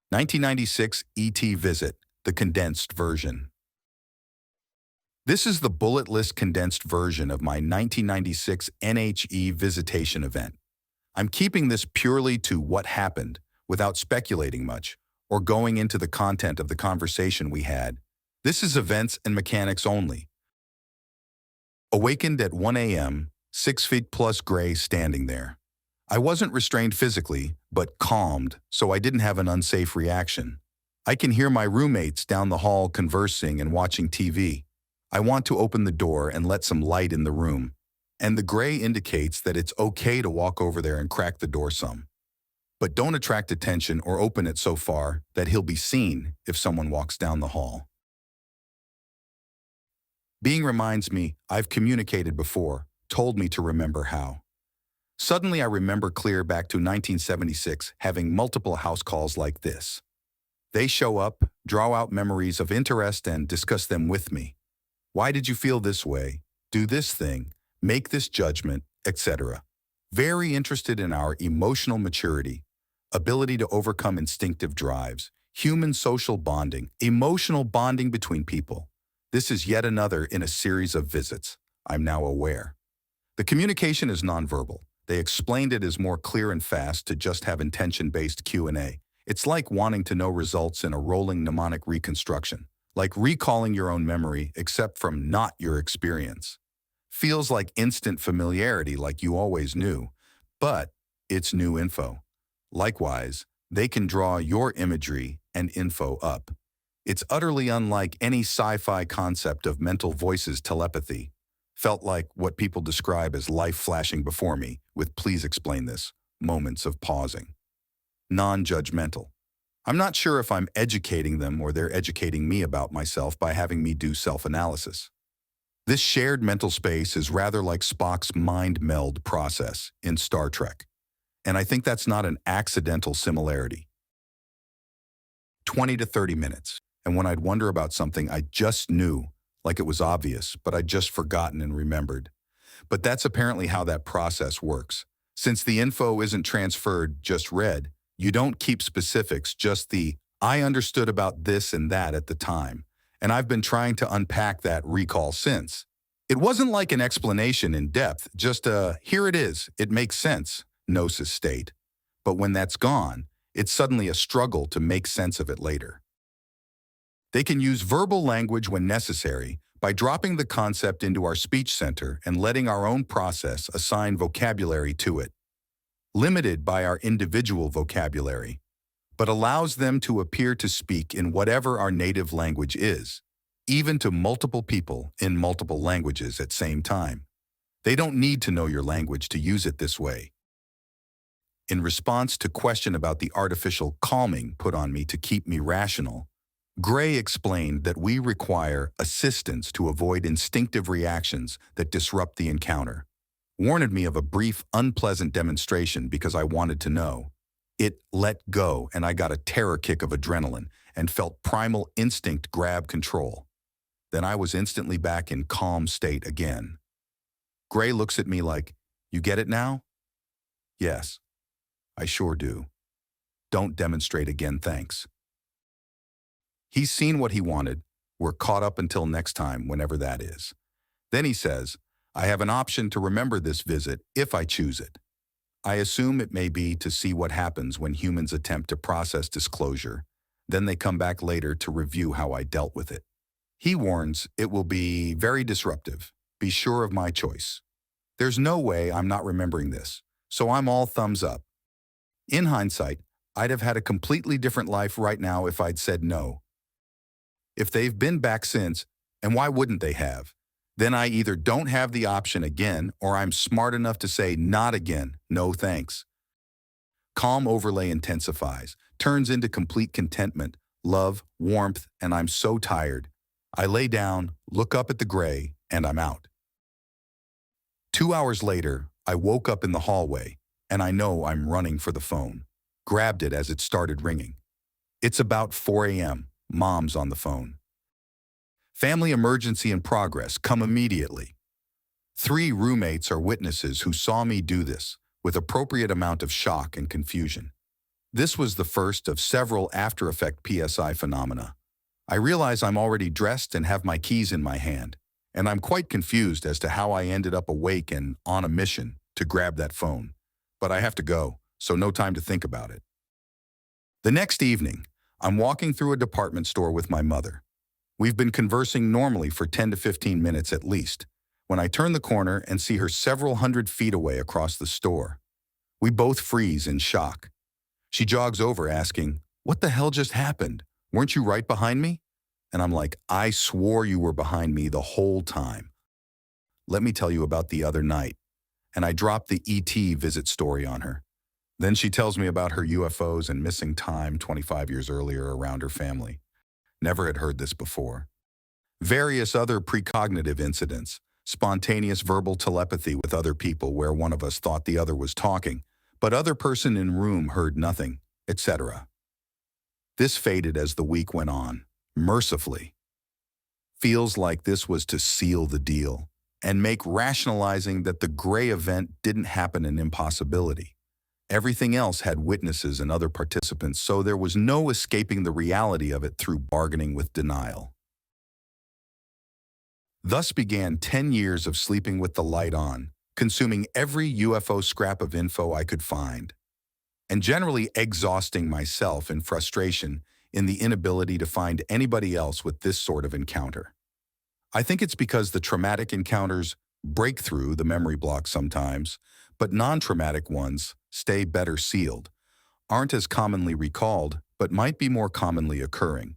1996 ET Visit, the condensed version. This is the bullet list condensed version of my 1996 NHE visitation event. I'm keeping this purely to what happened, without speculating much, or going into the content of the conversation we had. This is events and mechanics only. Awakened at 1 a.m., 6 feet plus gray standing there. I wasn't restrained physically, but calmed, so I didn't have an unsafe reaction. I can hear my roommates down the hall conversing and watching TV. I want to open the door and let some light in the room, and the gray indicates that it's okay to walk over there and crack the door some. But don't attract attention or open it so far that he'll be seen if someone walks down the hall. Being reminds me I've communicated before, told me to remember how. Suddenly I remember clear back to 1976 having multiple house calls like this. They show up, draw out memories of interest and discuss them with me. Why did you feel this way? Do this thing, make this judgment, etc. Very interested in our emotional maturity, ability to overcome instinctive drives, human social bonding, emotional bonding between people. This is yet another in a series of visits, I'm now aware. The communication is nonverbal. They explained it as more clear and fast to just have intention-based Q&A. It's like wanting to know results in a rolling mnemonic reconstruction, like recalling your own memory except from not your experience. Feels like instant familiarity like you always knew, but it's new info. Likewise, they can draw your imagery and info up. It's utterly unlike any sci-fi concept of mental voices telepathy. Felt like what people describe as life flashing before me, with please explain this, moments of pausing. Non-judgmental. I'm not sure if I'm educating them or they're educating me about myself by having me do self-analysis. This shared mental space is rather like Spock's mind meld process in Star Trek, and I think that's not an accidental similarity. 20 to 30 minutes, and when I'd wonder about something I just knew, like it was obvious, but I'd just forgotten and remembered. But that's apparently how that process works. Since the info isn't transferred, just read, you don't keep specifics, just the, I understood about this and that at the time, and I've been trying to unpack that recall since. It wasn't like an explanation in depth, just a, here it is, it makes sense, gnosis state. But when that's gone, it's suddenly a struggle to make sense of it later. They can use verbal language when necessary by dropping the concept into our speech center and letting our own process assign vocabulary to it. Limited by our individual vocabulary, but allows them to appear to speak in whatever our native language is, even to multiple people in multiple languages at same time. They don't need to know your language to use it this way. In response to question about the artificial calming put on me to keep me rational, Gray explained that we require assistance to avoid instinctive reactions that disrupt the encounter. Warned me of a brief, unpleasant demonstration because I wanted to know. It let go, and I got a terror kick of adrenaline and felt primal instinct grab control. Then I was instantly back in calm state again. Gray looks at me like, you get it now? Yes, I sure do. Don't demonstrate again, thanks. He's seen what he wanted. We're caught up until next time, whenever that is. Then he says, I have an option to remember this visit if I choose it. I assume it may be to see what happens when humans attempt to process disclosure. Then they come back later to review how I dealt with it. He warns it will be very disruptive. Be sure of my choice. There's no way I'm not remembering this, so I'm all thumbs up. In hindsight, I'd have had a completely different life right now if I'd said no. If they've been back since, and why wouldn't they have? Then I either don't have the option again, or I'm smart enough to say not again, no thanks. Calm overlay intensifies, turns into complete contentment, love, warmth, and I'm so tired. I lay down, look up at the gray, and I'm out. 2 hours later, I woke up in the hallway, and I know I'm running for the phone. Grabbed it as it started ringing. It's about 4 a.m. Mom's on the phone. Family emergency in progress, come immediately. 3 roommates are witnesses who saw me do this, with appropriate amount of shock and confusion. This was the first of several after-effect PSI phenomena. I realize I'm already dressed and have my keys in my hand, and I'm quite confused as to how I ended up awake and on a mission to grab that phone. But I have to go, so no time to think about it. The next evening, I'm walking through a department store with my mother. We've been conversing normally for 10 to 15 minutes at least, when I turn the corner and see her several hundred feet away across the store. We both freeze in shock. She jogs over asking, "What the hell just happened? Weren't you right behind me?" And I'm like, "I swore you were behind me the whole time. Let me tell you about the other night." And I drop the ET visit story on her. Then she tells me about her UFOs and missing time 25 years earlier around her family. Never had heard this before. Various other precognitive incidents, spontaneous verbal telepathy with other people where one of us thought the other was talking, but other person in room heard nothing, etc. This faded as the week went on, mercifully. Feels like this was to seal the deal and make rationalizing that the gray event didn't happen an impossibility. Everything else had witnesses and other participants, so there was no escaping the reality of it through bargaining with denial. Thus began 10 years of sleeping with the light on, consuming every UFO scrap of info I could find, and generally exhausting myself in frustration in the inability to find anybody else with this sort of encounter. I think it's because the traumatic encounters break through the memory block sometimes, but non-traumatic ones stay better sealed, aren't as commonly recalled, but might be more commonly occurring.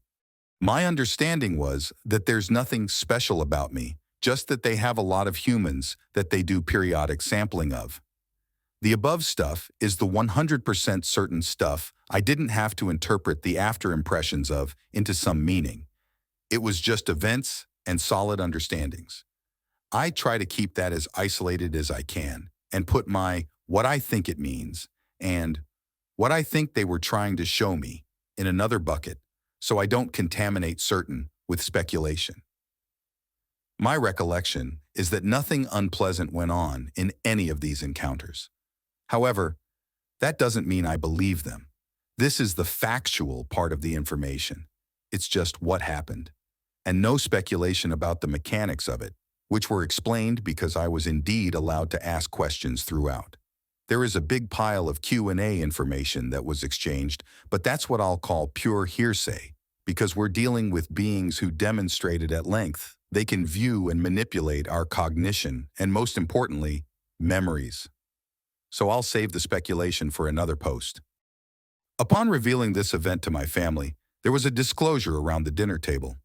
My understanding was that there's nothing special about me, just that they have a lot of humans that they do periodic sampling of. The above stuff is the 100% certain stuff I didn't have to interpret the after impressions of into some meaning. It was just events and solid understandings. I try to keep that as isolated as I can and put my what I think it means and what I think they were trying to show me in another bucket so I don't contaminate certain with speculation. My recollection is that nothing unpleasant went on in any of these encounters. However, that doesn't mean I believe them. This is the factual part of the information. It's just what happened, and no speculation about the mechanics of it, which were explained because I was indeed allowed to ask questions throughout. There is a big pile of Q&A information that was exchanged, but that's what I'll call pure hearsay, because we're dealing with beings who demonstrated at length they can view and manipulate our cognition and, most importantly, memories. So I'll save the speculation for another post. Upon revealing this event to my family, there was a disclosure around the dinner table.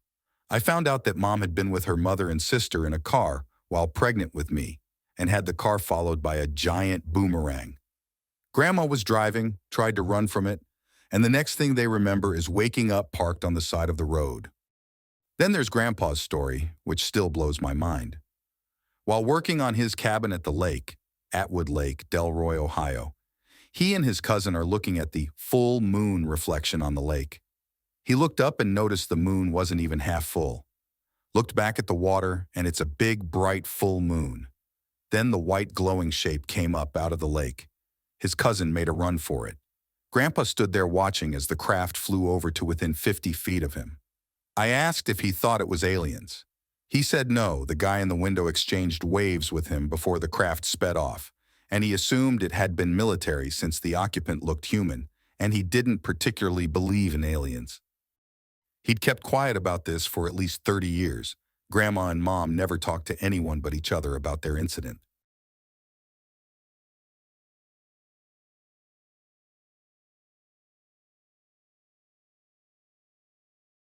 I found out that Mom had been with her mother and sister in a car while pregnant with me and had the car followed by a giant boomerang. Grandma was driving, tried to run from it, and the next thing they remember is waking up parked on the side of the road. Then there's Grandpa's story, which still blows my mind. While working on his cabin at the lake, Atwood Lake, Delroy, Ohio, he and his cousin are looking at the full moon reflection on the lake. He looked up and noticed the moon wasn't even half full. Looked back at the water, and it's a big, bright, full moon. Then the white glowing shape came up out of the lake. His cousin made a run for it. Grandpa stood there watching as the craft flew over to within 50 feet of him. I asked if he thought it was aliens. He said no, the guy in the window exchanged waves with him before the craft sped off, and he assumed it had been military since the occupant looked human, and he didn't particularly believe in aliens. He'd kept quiet about this for at least 30 years. Grandma and Mom never talked to anyone but each other about their incident.